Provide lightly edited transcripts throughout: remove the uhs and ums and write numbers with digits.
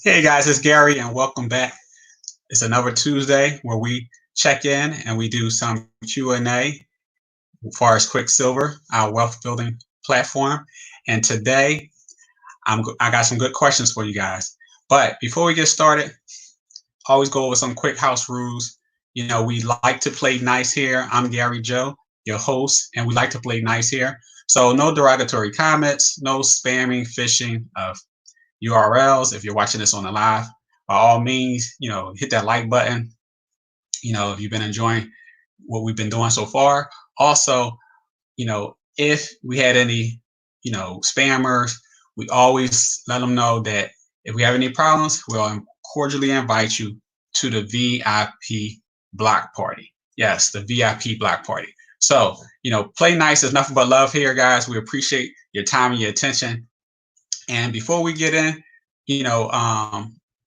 Hey guys, it's Gary and welcome back. It's another Tuesday where we check in and we do some Q&A as far as Quicksilver, our wealth building platform. And today I got some good questions for you guys. But before we get started, always go over some quick house rules. We like to play nice here. I'm Gary Joe, your host, and we like to play nice here. So no derogatory comments, no spamming, phishing of URLs. If you're watching this on the live, by all means, hit that like button. If you've been enjoying what we've been doing so far. Also, if we had any, spammers, we always let them know that if we have any problems, we'll cordially invite you to the VIP block party. Yes, the VIP block party. So, play nice. There's nothing but love here, guys. We appreciate your time and your attention. And before we get in,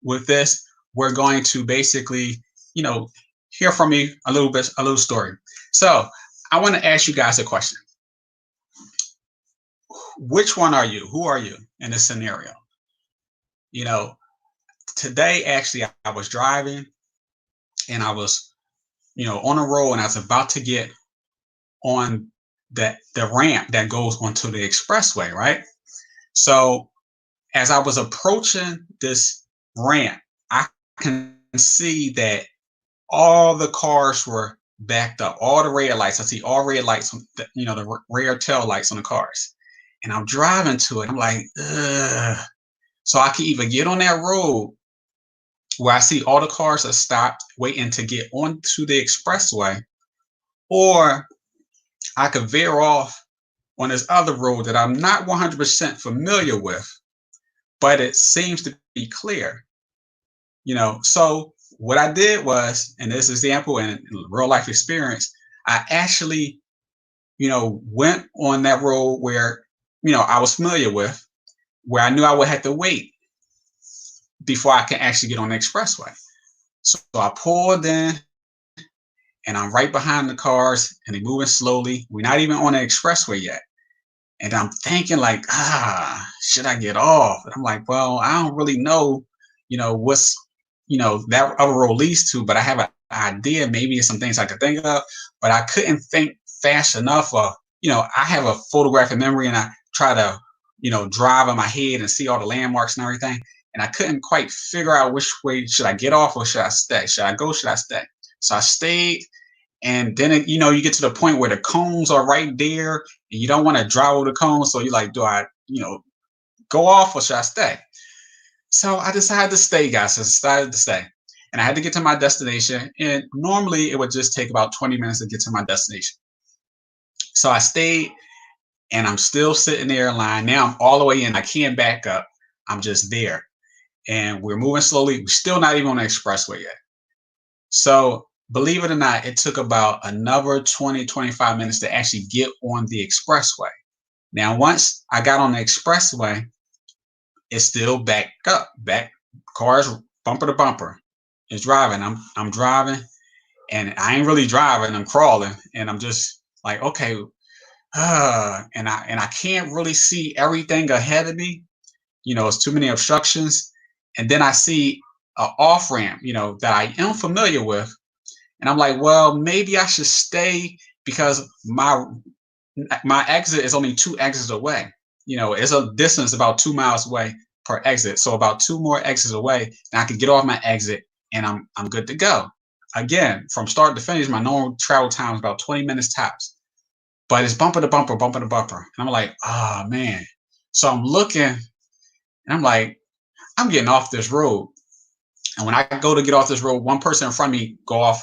with this, we're going to basically, hear from me a little story. So I want to ask you guys a question. Which one are you? Who are you in this scenario? You know, Today actually I was driving and I was, on a road and I was about to get on the ramp that goes onto the expressway, right? So as I was approaching this ramp, I can see that all the cars were backed up, all the red lights. I see all red lights, the rear tail lights on the cars. And I'm driving to it. I'm like, ugh. So I can either get on that road where I see all the cars are stopped waiting to get onto the expressway, or I could veer off on this other road that I'm not 100% familiar with, but it seems to be clear. So what I did was, in this example and real life experience, I actually, went on that road where, I was familiar with, where I knew I would have to wait before I can actually get on the expressway. So I pulled in and I'm right behind the cars and they're moving slowly. We're not even on the expressway yet. And I'm thinking like, should I get off? And I'm like, well, I don't really know, what's, that other road leads to, but I have an idea. Maybe it's some things I could think of, but I couldn't think fast enough. I have a photographic memory and I try to, drive in my head and see all the landmarks and everything. And I couldn't quite figure out which way should I get off or should I stay? Should I go? Should I stay? So I stayed. And then, you get to the point where the cones are right there and you don't want to drive over the cones. So you're like, do I, go off or should I stay? So I decided to stay, guys. So I decided to stay. And I had to get to my destination. And normally it would just take about 20 minutes to get to my destination. So I stayed and I'm still sitting there in line. Now I'm all the way in. I can't back up. I'm just there. And we're moving slowly. We're still not even on the expressway yet. So believe it or not, it took about another 20, 25 minutes to actually get on the expressway. Now, once I got on the expressway, it's still backed up, back cars bumper to bumper. It's driving. I'm driving, and I ain't really driving. I'm crawling, and I'm just like, okay, and I can't really see everything ahead of me. It's too many obstructions, and then I see an off ramp, that I am familiar with. And I'm like, well, maybe I should stay because my exit is only 2 exits away. It's a distance about 2 miles away per exit. So about 2 more exits away, and I can get off my exit and I'm good to go. Again, from start to finish, my normal travel time is about 20 minutes tops. But it's bumper to bumper, bumper to bumper. And I'm like, oh man. So I'm looking and I'm like, I'm getting off this road. And when I go to get off this road, one person in front of me go off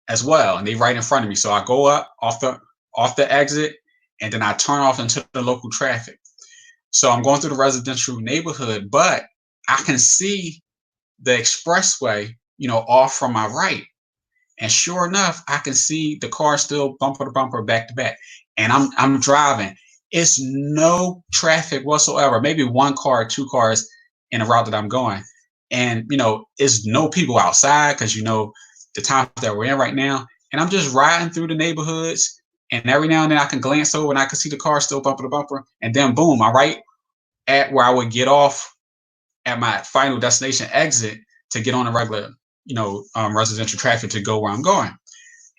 as well, and they right in front of me. So I go up off the exit, and then I turn off into the local traffic. So I'm going through the residential neighborhood, but I can see the expressway, off from my right. And sure enough, I can see the car still bumper to bumper, back to back. And I'm driving. It's no traffic whatsoever. Maybe 1 car, 2 cars in the route that I'm going. And it's no people outside because the time that we're in right now. And I'm just riding through the neighborhoods. And every now and then I can glance over and I can see the car still bumper to bumper. And then boom, I'm right at where I would get off at my final destination exit to get on a regular, residential traffic to go where I'm going.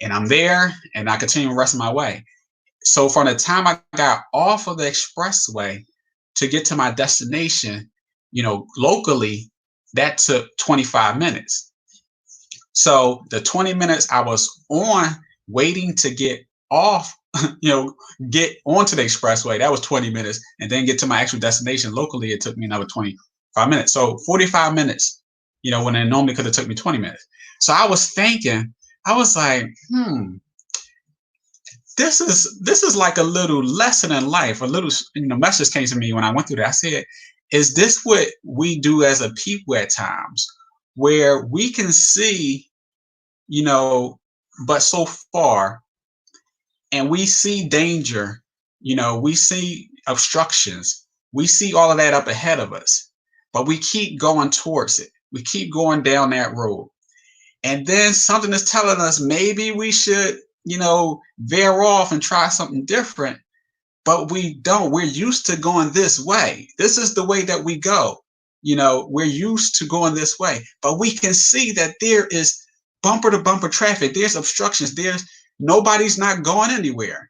And I'm there and I continue the rest of my way. So from the time I got off of the expressway to get to my destination, locally, that took 25 minutes. So the 20 minutes I was on waiting to get off, get onto the expressway, that was 20 minutes. And then get to my actual destination locally, it took me another 25 minutes. So 45 minutes, when it normally could have took me 20 minutes. So I was thinking, I was like, this is like a little lesson in life. A little, message came to me when I went through that. I said, is this what we do as a people at times, where we can see, but so far, and we see danger, we see obstructions, we see all of that up ahead of us, but we keep going towards it. We keep going down that road. And then something is telling us maybe we should, veer off and try something different, but we don't. We're used to going this way. This is the way that we go. We're used to going this way, but we can see that there is bumper to bumper traffic. There's obstructions. Nobody's not going anywhere.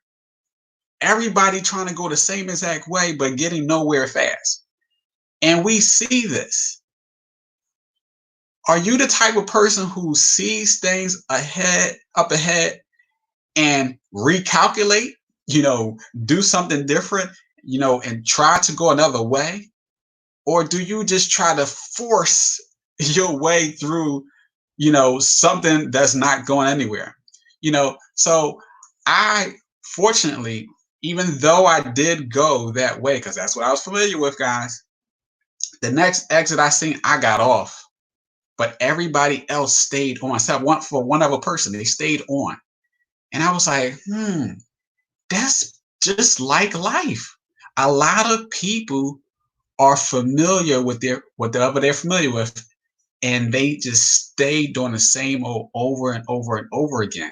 Everybody trying to go the same exact way, but getting nowhere fast. And we see this. Are you the type of person who sees things up ahead, and recalculate, do something different, and try to go another way? Or do you just try to force your way through, something that's not going anywhere? So I, fortunately, even though I did go that way, because that's what I was familiar with, guys, the next exit I seen, I got off. But everybody else stayed on, except one other person, they stayed on. And I was like, that's just like life. A lot of people are familiar with whatever they're familiar with, and they just stay doing the same old over and over and over again.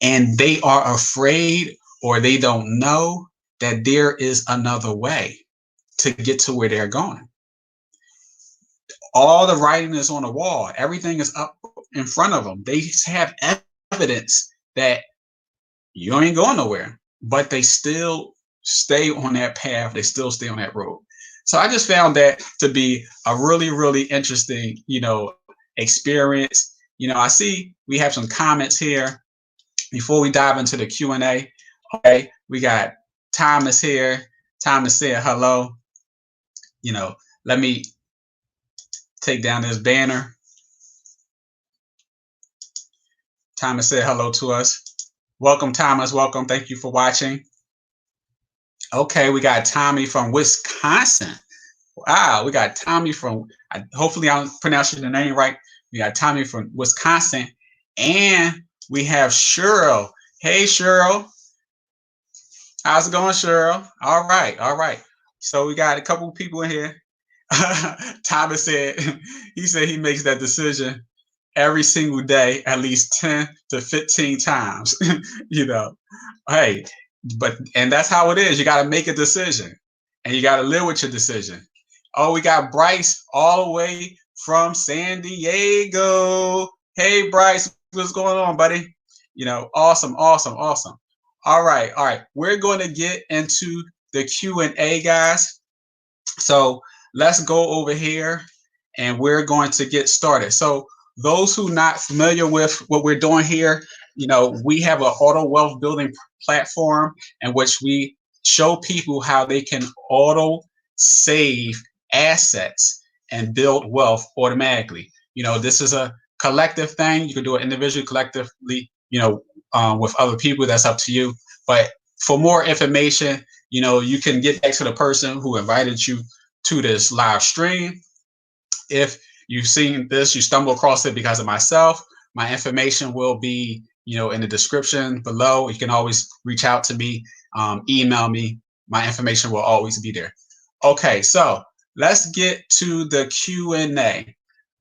And they are afraid, or they don't know that there is another way to get to where they're going. All the writing is on the wall. Everything is up in front of them. They have evidence that you ain't going nowhere, but they still stay on that path. They still stay on that road. So I just found that to be a really, really interesting, experience. I see we have some comments here before we dive into the Q&A. Okay, we got Thomas here. Thomas said hello. Let me take down this banner. Thomas said hello to us. Welcome, Thomas. Welcome. Thank you for watching. Okay, we got Tommy from Wisconsin. Wow, we got Tommy from, hopefully I'm pronouncing the name right. We got Tommy from Wisconsin. And we have Cheryl. Hey, Cheryl. How's it going, Cheryl? All right. So we got a couple of people in here. Thomas said, he makes that decision every single day, at least 10 to 15 times. Hey, and that's how it is. You got to make a decision, and you got to live with your decision. Oh, we got Bryce all the way from San Diego. Hey, Bryce, what's going on, buddy? Awesome. All right. We're going to get into the Q&A, guys. So let's go over here, and we're going to get started. So those who not familiar with what we're doing here, we have an auto wealth building platform in which we show people how they can auto save assets and build wealth automatically. This is a collective thing. You can do it individually, collectively, with other people. That's up to you. But for more information, you can get back to the person who invited you to this live stream. If you've seen this, you stumble across it because of myself, my information will be, in the description below. You can always reach out to me, email me. My information will always be there. Okay, so let's get to the Q&A.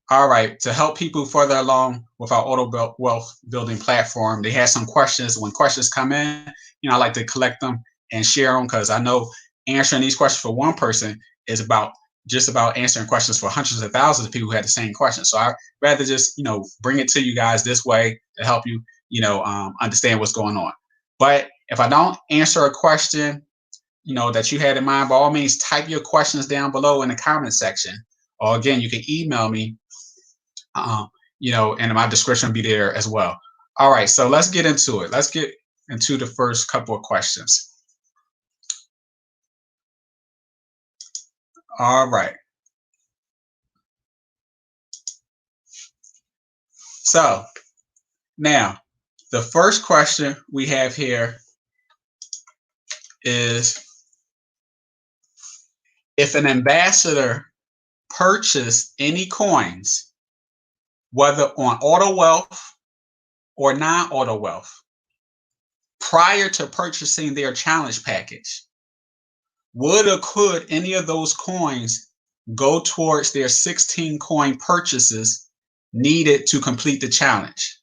All right, to help people further along with our auto wealth building platform, they had some questions. When questions come in, I like to collect them and share them, because I know answering these questions for one person is about just about answering questions for hundreds of thousands of people who had the same question. So I'd rather just, bring it to you guys this way to help you, understand what's going on. But if I don't answer a question, that you had in mind, by all means, type your questions down below in the comment section. Or again, you can email me, and my description will be there as well. All right, so let's get into it. Let's get into the first couple of questions. All right. So now, the first question we have here is, if an ambassador purchased any coins, whether on auto wealth or non-auto wealth, prior to purchasing their challenge package, would or could any of those coins go towards their 16 coin purchases needed to complete the challenge?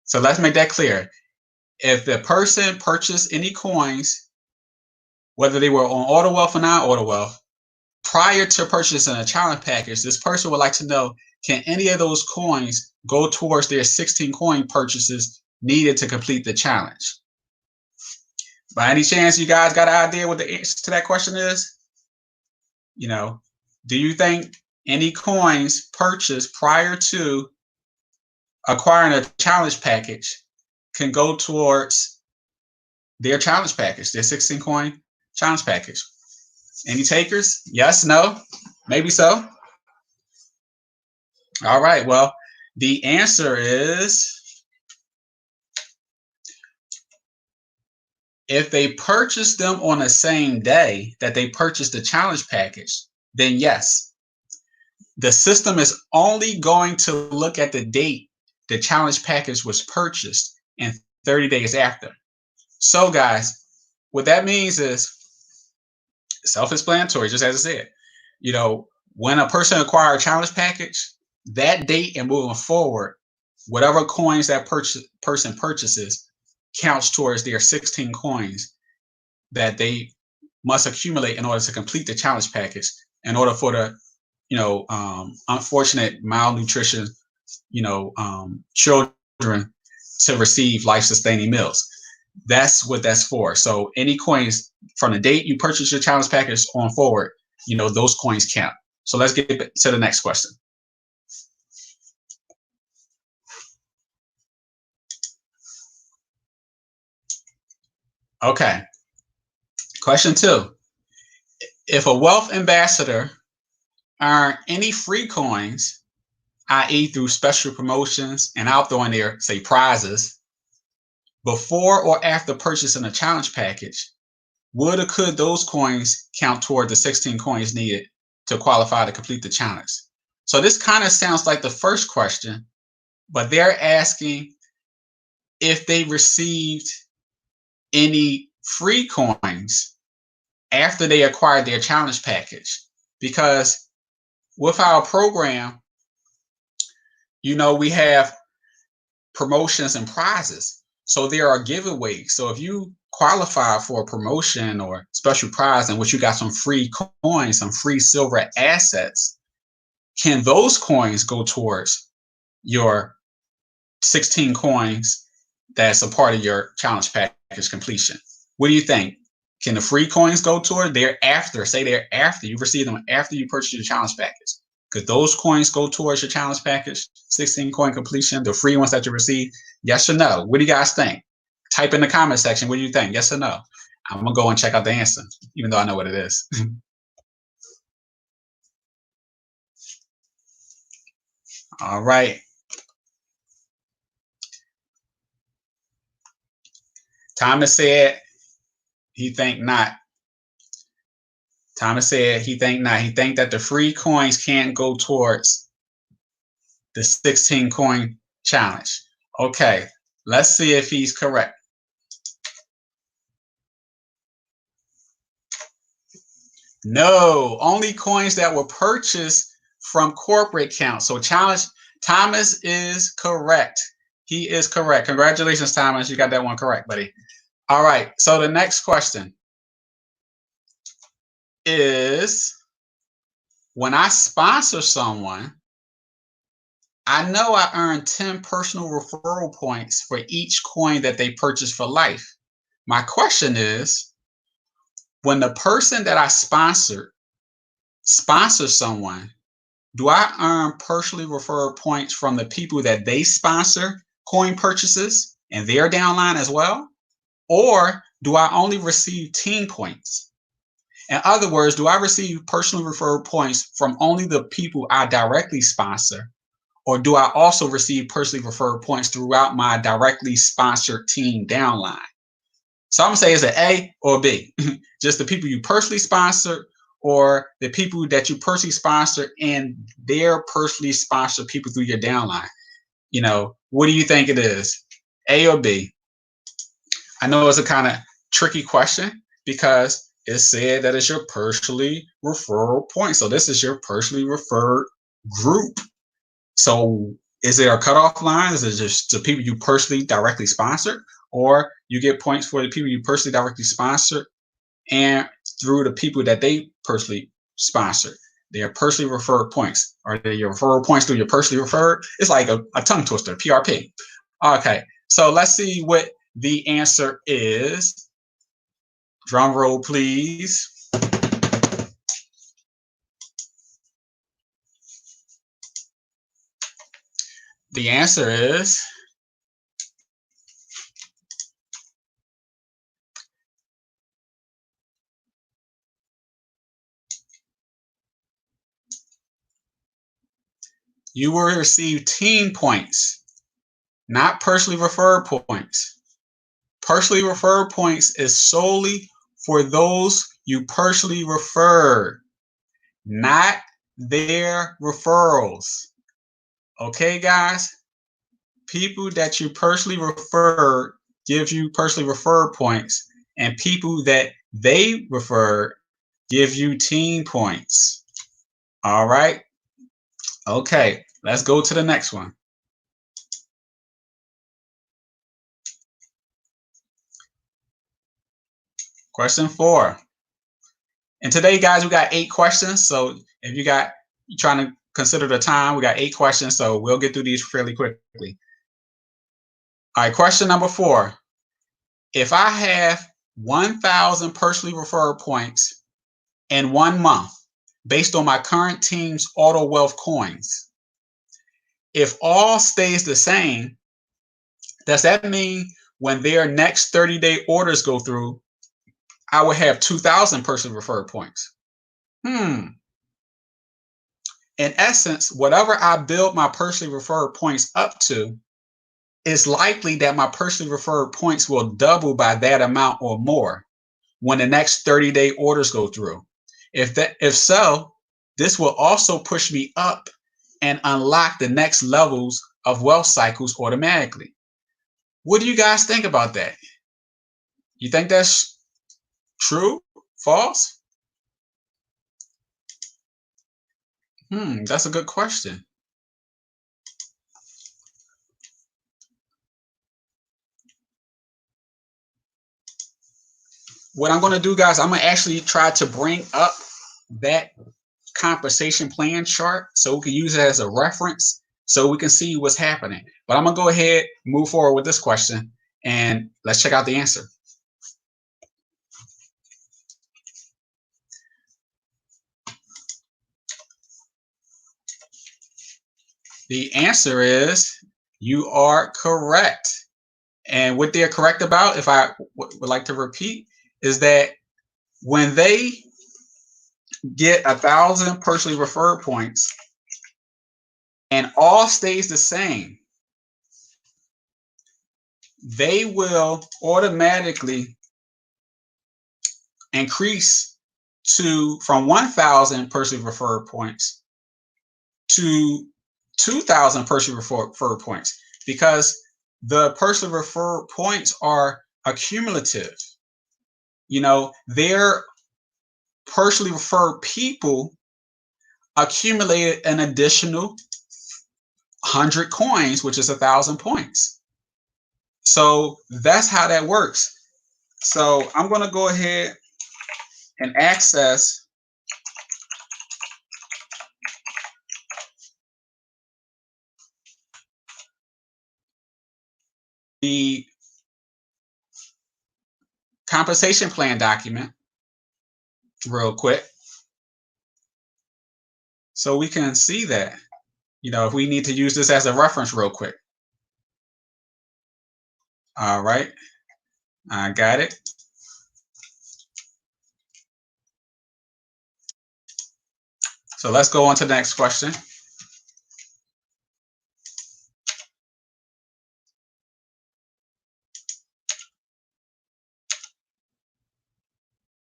So let's make that clear. If the person purchased any coins, whether they were on auto wealth or non-auto wealth, prior to purchasing a challenge package, this person would like to know, can any of those coins go towards their 16 coin purchases needed to complete the challenge? By any chance, you guys got an idea what the answer to that question is? Do you think any coins purchased prior to acquiring a challenge package can go towards their challenge package, their 16 coin challenge package? Any takers? Yes, no, maybe so. All right, well, the answer is, if they purchase them on the same day that they purchased the challenge package, then yes, the system is only going to look at the date the challenge package was purchased and 30 days after. So guys, what that means is self-explanatory, just as I said. When a person acquires a challenge package, that date and moving forward, whatever coins that person purchases counts towards their 16 coins that they must accumulate in order to complete the challenge package, in order for the unfortunate malnutrition children to receive life-sustaining meals. That's what that's for. So any coins from the date you purchase your challenge package on forward, those coins count. So let's get to the next question. Okay. Question 2. If a wealth ambassador earned any free coins, i.e. through special promotions, and I'll throw in there, say, prizes, before or after purchasing a challenge package, would or could those coins count toward the 16 coins needed to qualify to complete the challenge? So this kind of sounds like the first question, but they're asking if they received any free coins after they acquired their challenge package. Because with our program, we have promotions and prizes. So there are giveaways. So if you qualify for a promotion or special prize in which you got some free coins, some free silver assets, can those coins go towards your 16 coins that's a part of your challenge package completion? What do you think? Can the free coins go toward thereafter? Say thereafter, you receive them after you purchase your challenge package. Could those coins go towards your challenge package, 16 coin completion, the free ones that you receive? Yes or no? What do you guys think? Type in the comment section. What do you think? Yes or no? I'm going to go and check out the answer, even though I know what it is. All right. Thomas said he think not. Thomas said he think not. He think that the free coins can't go towards the 16 coin challenge. Okay, let's see if he's correct. No, only coins that were purchased from corporate accounts. So Thomas is correct. He is correct. Congratulations, Thomas. You got that one correct, buddy. All right. So the next question is, when I sponsor someone, I know I earn 10 personal referral points for each coin that they purchase for life. My question is, when the person that I sponsored sponsors someone, do I earn personally referred points from the people that they sponsor coin purchases and their downline as well? Or do I only receive team points? In other words, do I receive personally referred points from only the people I directly sponsor? Or do I also receive personally referred points throughout my directly sponsored team downline? So I'm gonna say, is it A or B? Just the people you personally sponsor, or the people that you personally sponsor and their personally sponsored people through your downline? What do you think it is? A or B? I know it's a kind of tricky question because it said that it's your personally referral point. So this is your personally referred group. So is there a cutoff line? Is it just the people you personally directly sponsored, or you get points for the people you personally directly sponsored and through the people that they personally sponsored? They are personally referred points. Are they your referral points through your personally referred? It's like a tongue twister, PRP. Okay, so let's see what the answer is. Drum roll, please. The answer is you will receive team points, not personally referred points. Personally referred points is solely for those you personally referred, not their referrals. Okay, guys? People that you personally referred give you personally referred points, and people that they referred give you team points. All right? Okay, let's go to the next one. Question 4. And today, guys, we got 8 questions. So if you're trying to consider the time, we got 8 questions. So we'll get through these fairly quickly. All right, question number 4. If I have 1,000 personally referred points in 1 month based on my current team's auto wealth coins, if all stays the same, does that mean when their next 30-day orders go through, I would have 2,000 personally referred points? In essence, whatever I build my personally referred points up to, it's likely that my personally referred points will double by that amount or more when the next 30-day orders go through. If so, this will also push me up and unlock the next levels of wealth cycles automatically. What do you guys think about that? You think that's true? False? That's a good question. What I'm going to do, guys, I'm going to actually try to bring up that compensation plan chart so we can use it as a reference so we can see what's happening. But I'm going to go ahead, move forward with this question, and let's check out the answer. The answer is you are correct. And what they're correct about, if I would like to repeat, is that when they get 1,000 personally referred points and all stays the same, they will automatically increase from 1,000 personally referred points to 2,000 personally referred points, because the personally referred points are accumulative. Their personally referred people accumulated an additional 100 coins, which is 1,000 points. So that's how that works. So I'm going to go ahead and access the compensation plan document real quick so we can see that, if we need to use this as a reference real quick. All right, I got it. So let's go on to the next question.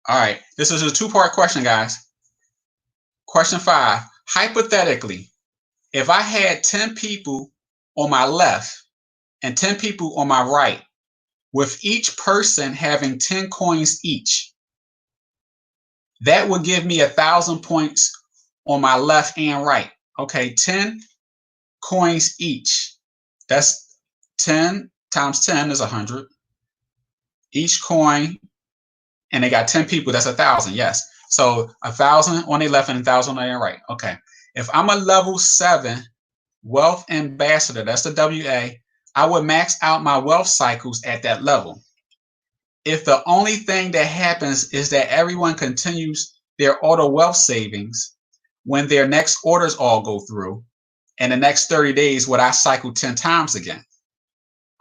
All right, this is a two-part question, guys. Question 5, hypothetically, if I had 10 people on my left and 10 people on my right, with each person having 10 coins each, that would give me 1,000 points on my left and right. Okay, 10 coins each. That's 10 times 10 is 100. Each coin, and they got 10 people, that's 1,000, yes. So 1,000 on the left and 1,000 on the right. Okay, if I'm a level 7 wealth ambassador, that's the WA, I would max out my wealth cycles at that level. If the only thing that happens is that everyone continues their auto wealth savings when their next orders all go through, and the next 30 days, would I cycle 10 times again?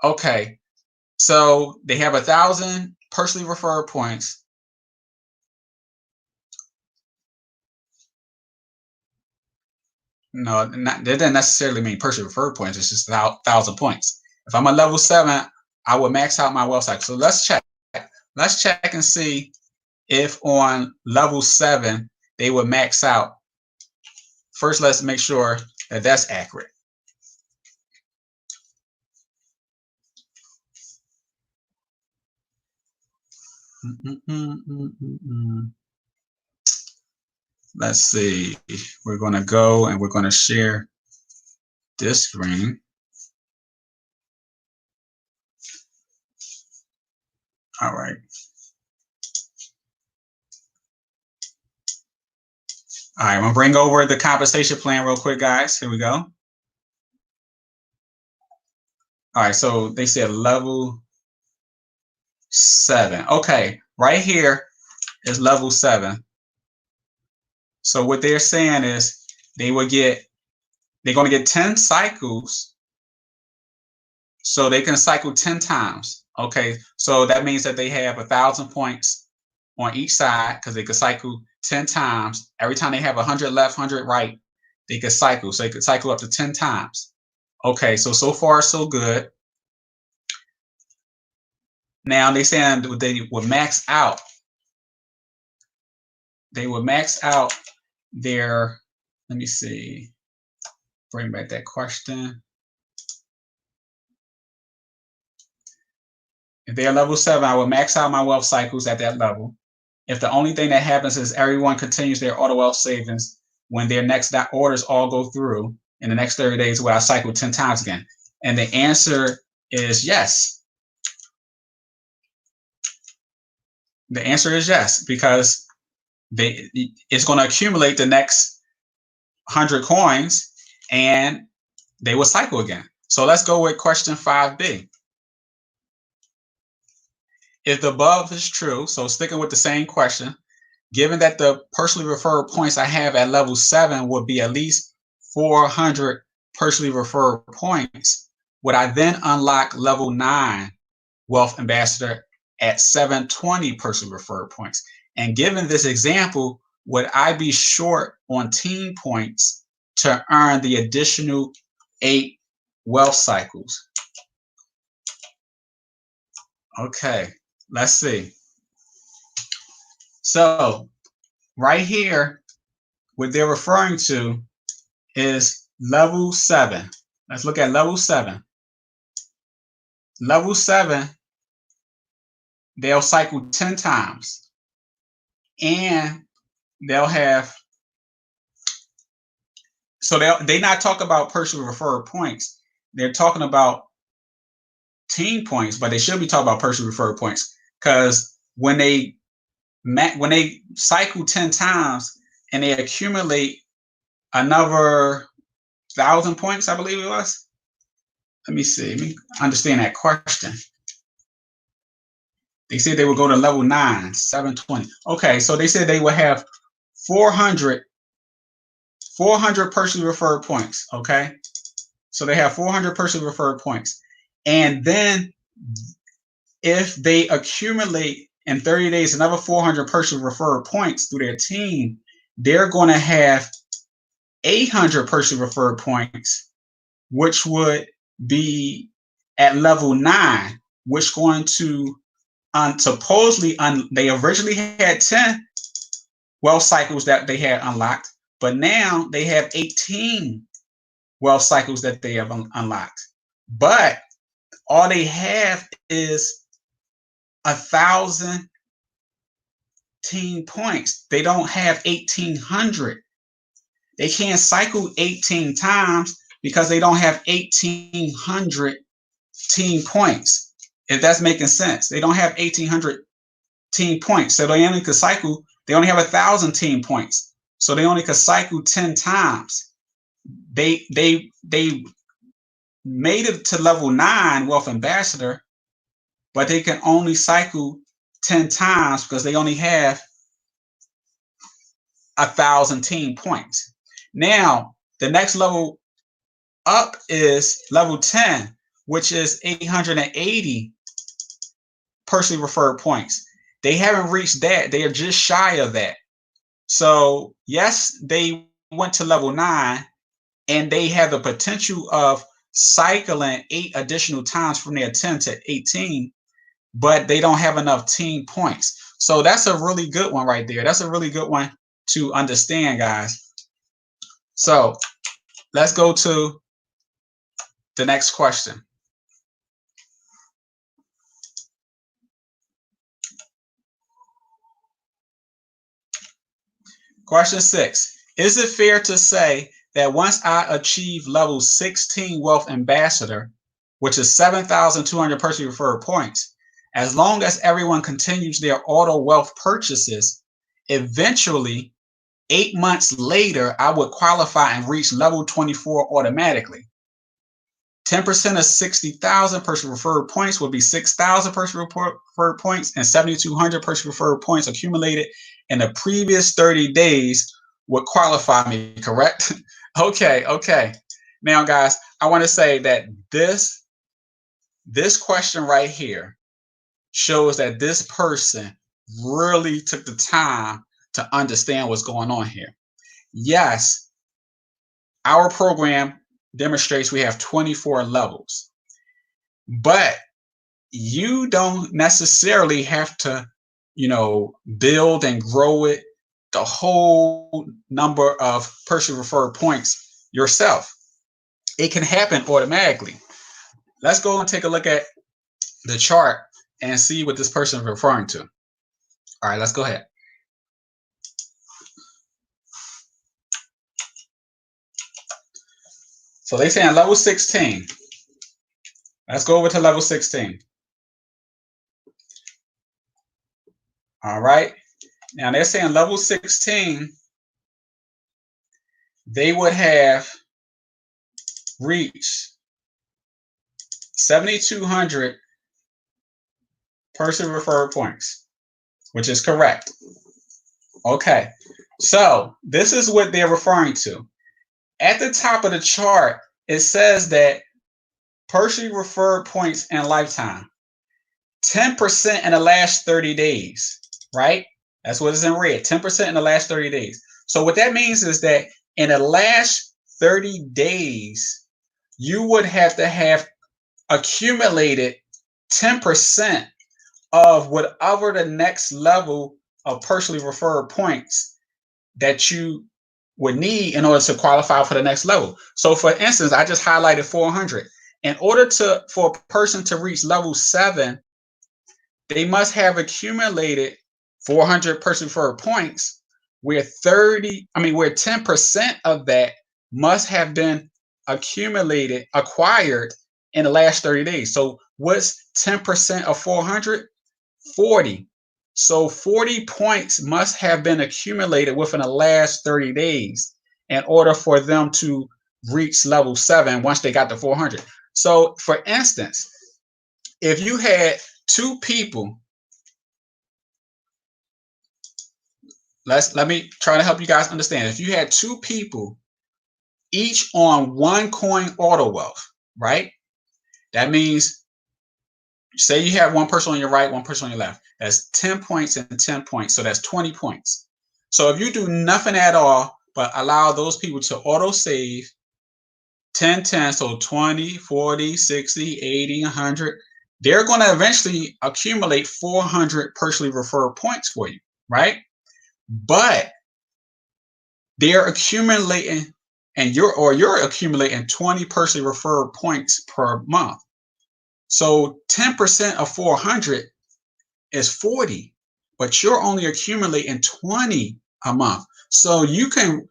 Okay, so they have 1,000 personally referred points. No, that doesn't necessarily mean personally referred points. It's just 1,000 points. If I'm a level 7, I would max out my wealth cycle. So let's check. Let's check and see if on level 7 they would max out. First, let's make sure that that's accurate. Let's see. We're going to go and we're going to share this screen. All right. All right, I'm gonna bring over the compensation plan real quick, guys. Here we go. All right, so they said level 7. Okay, right here is level 7. So what they're saying is they're gonna get 10 cycles, so they can cycle 10 times. Okay, so that means that they have 1,000 points on each side because they could cycle 10 times. Every time they have 100 left, 100 right, they could cycle. So they could cycle up to 10 times. Okay, so far so good. Now they're saying they would max out. They would max out their, let me see, bring back that question. If they're level 7, I would max out my wealth cycles at that level. If the only thing that happens is everyone continues their auto wealth savings when their next orders all go through in the next 30 days, where I cycle 10 times again. And the answer is yes. The answer is yes, because it's going to accumulate the next 100 coins and they will cycle again. So let's go with question 5B. If the above is true, so sticking with the same question, given that the personally referred points I have at level 7 would be at least 400 personally referred points, would I then unlock level 9 wealth ambassador at 720 personally referred points? And given this example, would I be short on team points to earn the additional 8 wealth cycles? Okay, let's see. So right here, what they're referring to is level 7. Let's look at level 7. Level 7, they'll cycle 10 times. And they'll have, so they not talk about personally referred points. They're talking about team points, but they should be talking about personally referred points, because when they cycle 10 times and they accumulate another 1,000 points, I believe it was. let me see. Let me understand that question. They said they would go to level 9, 720. Okay, so they said they would have 400 personally referred points. Okay, so they have 400 personally referred points, and then if they accumulate in 30 days another 400 personally referred points through their team, they're going to have 800 personally referred points, which would be at level 9, which going to supposedly they originally had 10 wealth cycles that they had unlocked, but now they have 18 wealth cycles that they have unlocked. But all they have is 1,000 team points. They don't have 1,800. They can't cycle 18 times because they don't have 1,800 team points. If that's making sense, they don't have 1,800 team points, so they only could cycle. They only have 1,000 team points, so they only could cycle 10 times. They made it to level 9 Wealth Ambassador, but they can only cycle 10 times because they only have 1,000 team points. Now, the next level up is level 10, which is 880 personally referred points. They haven't reached that. They are just shy of that. So, yes, they went to level 9, and they have the potential of cycling 8 additional times from their 10 to 18, but they don't have enough team points. So that's a really good one right there. That's a really good one to understand, guys. So let's go to the next question. Question 6. Is it fair to say that once I achieve level 16 Wealth Ambassador, which is 7,200 personally referred points, as long as everyone continues their auto wealth purchases, eventually 8 months later, I would qualify and reach level 24 automatically? 10% of 60,000 personally referred points would be 6,000 personally referred points, and 7,200 personally referred points accumulated in the previous 30 days would qualify me, correct? Okay. Now, guys, I want to say that this question right here shows that this person really took the time to understand what's going on here. Yes, our program demonstrates we have 24 levels, but you don't necessarily have to, build and grow it the whole number of personally referred points yourself. It can happen automatically. Let's go and take a look at the chart and see what this person is referring to. All right, let's go ahead. So they say on level 16. Let's go over to level 16. All right. Now they're saying level 16, they would have reached 7,200 personally referred points, which is correct. Okay. So this is what they're referring to. At the top of the chart, it says that personally referred points in lifetime, 10% in the last 30 days, right? That's what is in red, 10% in the last 30 days. So what that means is that in the last 30 days, you would have to have accumulated 10% of whatever the next level of personally referred points that you would need in order to qualify for the next level. So for instance, I just highlighted 400. In order for a person to reach level 7, they must have accumulated 400 personally referred points, where 10% of that must have been acquired in the last 30 days. So what's 10% of 400? 40. So 40 points must have been accumulated within the last 30 days in order for them to reach level 7 once they got to 400. So for instance, if you had two people, let me try to help you guys understand. If you had two people each on one coin auto wealth, right? That means, say you have one person on your right, one person on your left. That's 10 points and 10 points. So that's 20 points. So if you do nothing at all, but allow those people to auto save 10, 10, so 20, 40, 60, 80, 100, they're going to eventually accumulate 400 personally referred points for you, right? But they're accumulating, and you're accumulating 20 personally referred points per month. So 10% of 400 is 40, but you're only accumulating 20 a month. So you can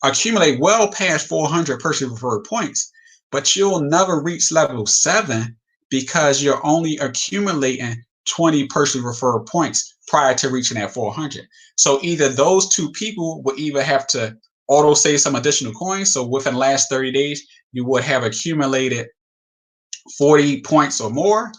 accumulate well past 400 personally referred points, but you'll never reach level 7 because you're only accumulating 20 personally referred points prior to reaching that 400. So either those two people will either have to auto save some additional coins. So within the last 30 days, you would have accumulated 40 points or more,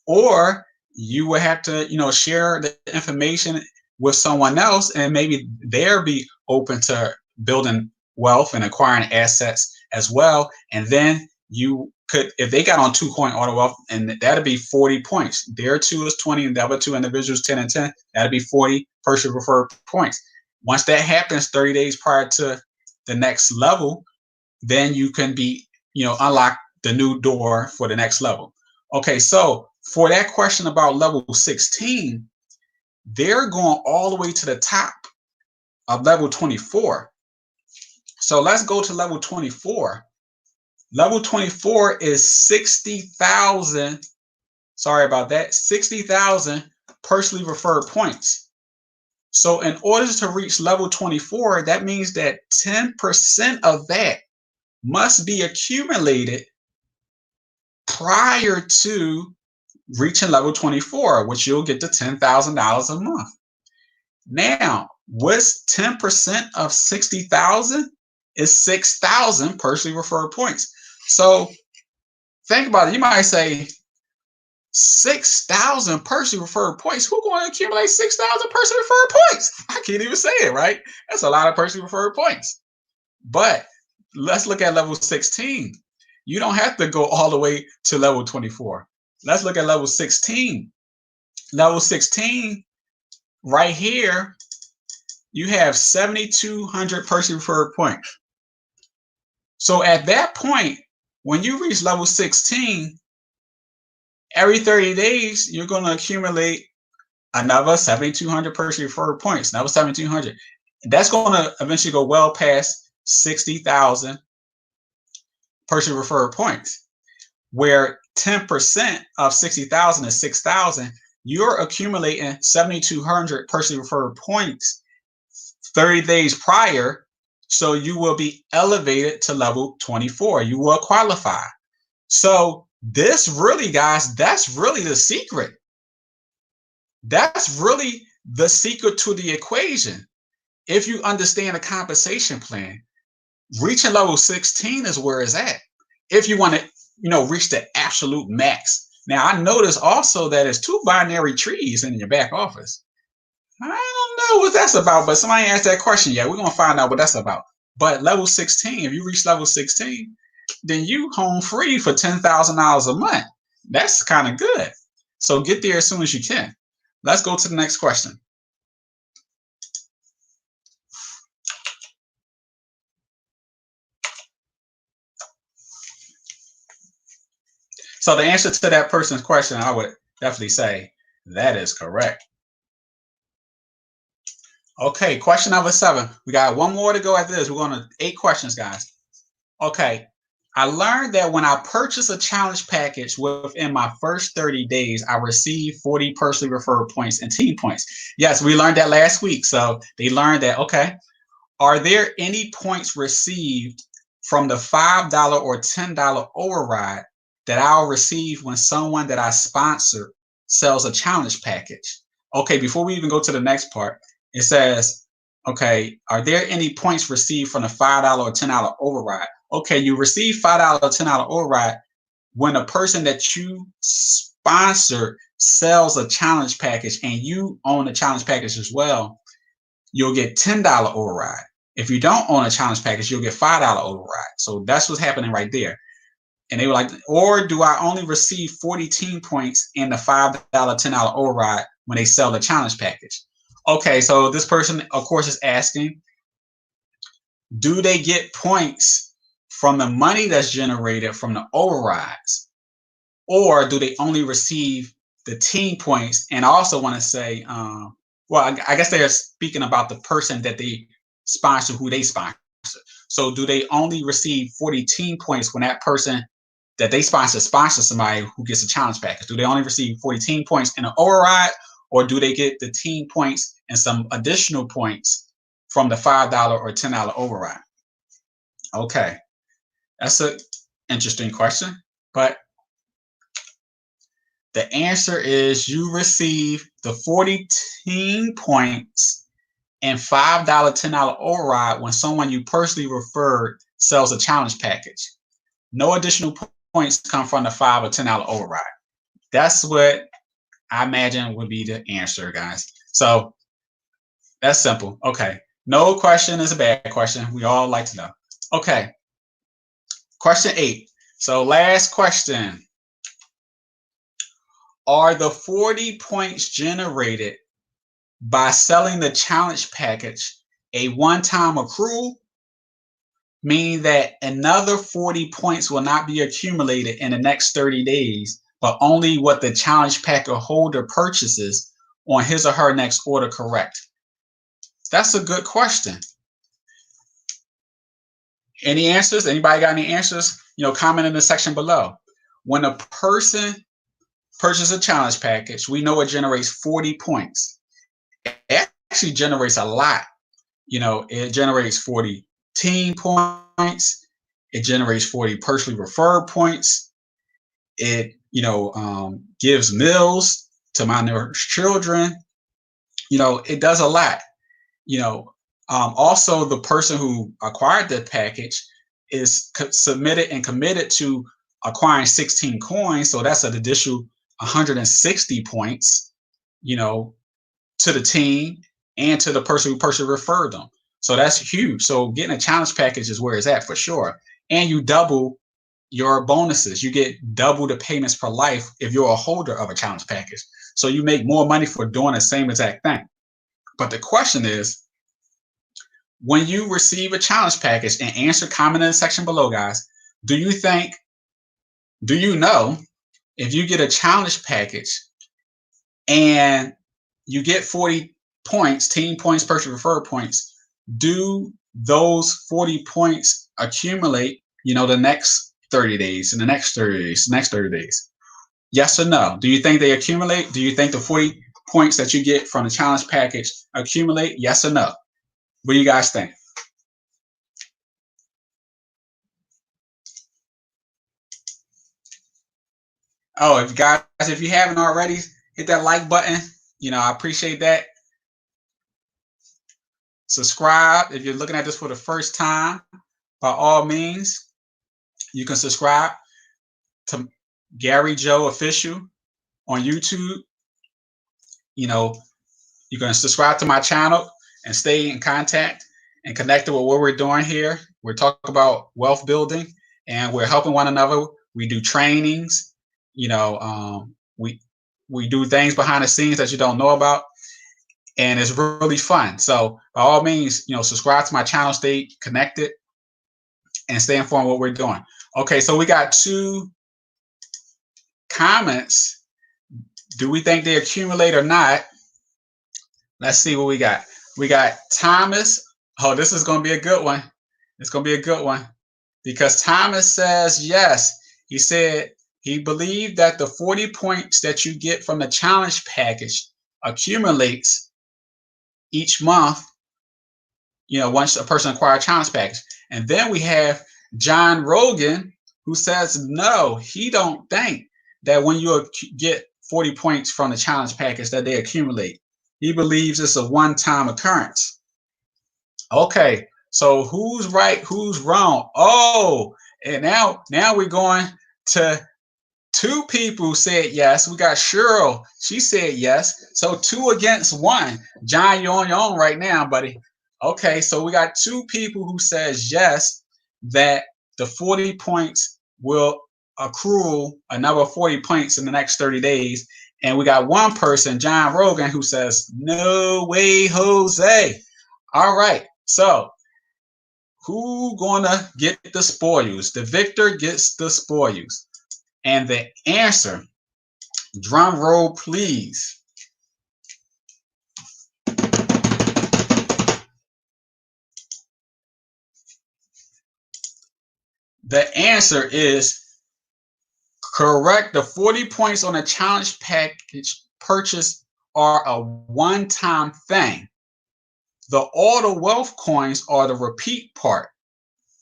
or you would have to, share the information with someone else, and maybe they'll be open to building wealth and acquiring assets as well. And then you could, if they got on 2 coin auto wealth, and that'd be 40 points. Their 2 is 20, and the other 2 individuals 10 and 10. That'd be 40 personally referred points. Once that happens 30 days prior to the next level, then you can be, unlock the new door for the next level. Okay, so for that question about level 16, they're going all the way to the top of level 24. So let's go to level 24. Level 24 is 60,000. Sorry about that. 60,000 personally referred points. So in order to reach level 24, that means that 10% of that must be accumulated prior to reaching level 24, which you'll get to $10,000 a month. Now, what's 10% of 60,000 is 6,000 personally referred points. So think about it. You might say 6,000 personally referred points. Who's going to accumulate 6,000 personally referred points? I can't even say it, right? That's a lot of personally referred points. But let's look at level 16. You don't have to go all the way to level 24. Let's look at level 16. Level 16, right here, you have 7,200 personally referred points. So at that point, when you reach level 16, every 30 days, you're going to accumulate another 7,200 personally referred points, another 7,200. That's going to eventually go well past 60,000 personally referred points, where 10% of 60,000 is 6,000. You're accumulating 7,200 personally referred points 30 days prior, so you will be elevated to level 24. You will qualify. So this really, guys, that's really the secret. That's really the secret to the equation. If you understand a compensation plan, reaching level 16 is where it's at. If you want to, reach the absolute max. Now, I noticed also that there's 2 binary trees in your back office. I don't know what that's about, but somebody asked that question. Yeah, we're going to find out what that's about. But level 16, if you reach level 16, then you home free for $10,000 a month. That's kind of good. So get there as soon as you can. Let's go to the next question. So the answer to that person's question, I would definitely say that is correct. Okay, question number 7. We got one more to go after this. We're going to 8 questions, guys. Okay, I learned that when I purchase a challenge package within my first 30 days, I receive 40 personally referred points and team points. Yes, we learned that last week. So they learned that, okay, are there any points received from the $5 or $10 override that I'll receive when someone that I sponsor sells a challenge package? Okay, before we even go to the next part, it says, okay, are there any points received from the $5 or $10 override? Okay, you receive $5 or $10 override, when a person that you sponsor sells a challenge package and you own a challenge package as well, you'll get $10 override. If you don't own a challenge package, you'll get $5 override. So that's what's happening right there. And they were like, or do I only receive 40 team points and the $5, $10 override when they sell the challenge package? Okay, so this person, of course, is asking, do they get points from the money that's generated from the overrides? Or do they only receive the team points? And I also want to say, well, I guess they're speaking about the person that they sponsor, who they sponsor. So do they only receive 40 team points when that person that they sponsor somebody who gets a challenge package? Do they only receive 40 team points in an override, or do they get the team points and some additional points from the $5 or $10 override? Okay, that's an interesting question, but the answer is you receive the 40 team points and $5, $10 override when someone you personally referred sells a challenge package. No additional points come from the $5 or $10 override. That's what I imagine would be the answer, guys. So that's simple. Okay. No question is a bad question. We all like to know. Okay. Question 8. So last question. Are the 40 points generated by selling the challenge package a one-time accrual, meaning that another 40 points will not be accumulated in the next 30 days, but only what the challenge package holder purchases on his or her next order, correct? That's a good question. Any answers? Anybody got any answers? Comment in the section below. When a person purchases a challenge package, we know it generates 40 points. It actually generates a lot. It generates 40 team points. It generates 40 personally referred points. It, gives meals to malnourished children. It does a lot. Also, the person who acquired the package is submitted and committed to acquiring 16 coins. So that's an additional 160 points, to the team and to the person who personally referred them. So that's huge. So getting a challenge package is where it's at for sure. And you double your bonuses. You get double the payments per life if you're a holder of a challenge package. So you make more money for doing the same exact thing. But the question is, when you receive a challenge package, and answer comment in the section below, guys, do you know if you get a challenge package and you get 40 points, team points, person referred points, do those 40 points accumulate, the next 30 days, and the next 30 days, next 30 days? Yes or no? Do you think they accumulate? Do you think the 40 points that you get from the challenge package accumulate? Yes or no? What do you guys think? Oh, if you haven't already, hit that like button. I appreciate that. Subscribe if you're looking at this for the first time. By all means, you can subscribe to Gary Joe Official on YouTube. You can subscribe to my channel and stay in contact and connected with what we're doing here. We're talking about wealth building, and we're helping one another. We do trainings. We do things behind the scenes that you don't know about, and it's really fun. So by all means, subscribe to my channel, stay connected, and stay informed what we're doing. Okay, so we got 2 comments. Do we think they accumulate or not? Let's see what we got. We got Thomas. Oh, this is going to be a good one. It's going to be a good one, because Thomas says yes. He said he believed that the 40 points that you get from the challenge package accumulates each month, once a person acquires a challenge package. And then we have John Rogan, who says no, he don't think that when you get 40 points from the challenge package that they accumulate. He believes it's a one-time occurrence. Okay, so who's right, who's wrong? Oh, and now we're going to Two people said yes. We got Cheryl. She said yes. So 2 against 1. John, you're on your own right now, buddy. Okay, so we got two people who says yes, that the 40 points will accrue another 40 points in the next 30 days. And we got one person, John Rogan, who says, no way, Jose. All right. So who gonna get the spoils? The victor gets the spoils. And the answer, drum roll please. The answer is correct. The 40 points on a challenge package purchase are a one-time thing. The auto wealth coins are the repeat part.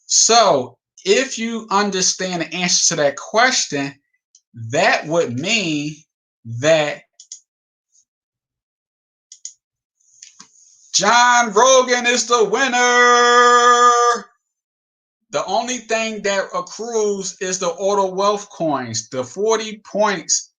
So if you understand the answer to that question, that would mean that John Rogan is the winner. The only thing that accrues is the auto wealth coins. The 40 points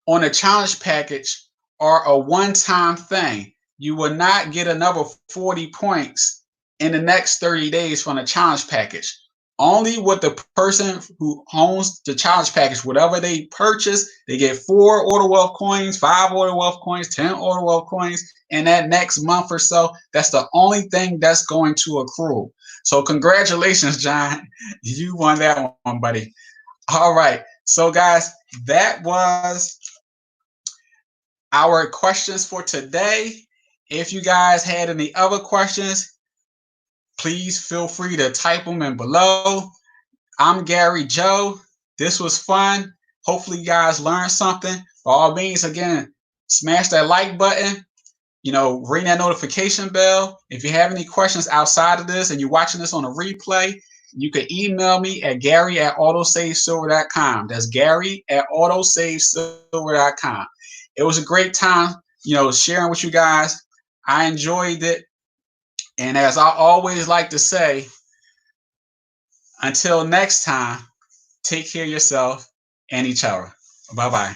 on a challenge package are a one-time thing. You will not get another 40 points in the next 30 days from the challenge package. Only with the person who owns the challenge package, whatever they purchase, they get 4 auto wealth coins, 5 auto wealth coins, 10 auto wealth coins in that next month or so. That's the only thing that's going to accrue. So congratulations, John. You won that one, buddy. All right. So guys, that was our questions for today. If you guys had any other questions, please feel free to type them in below. I'm Gary Joe. This was fun. Hopefully you guys learned something. By all means, again, smash that like button. Ring that notification bell. If you have any questions outside of this and you're watching this on a replay, you can email me at gary@autosavesilver.com. That's gary@autosavesilver.com. It was a great time, sharing with you guys. I enjoyed it. And as I always like to say, until next time, take care of yourself and each other. Bye-bye.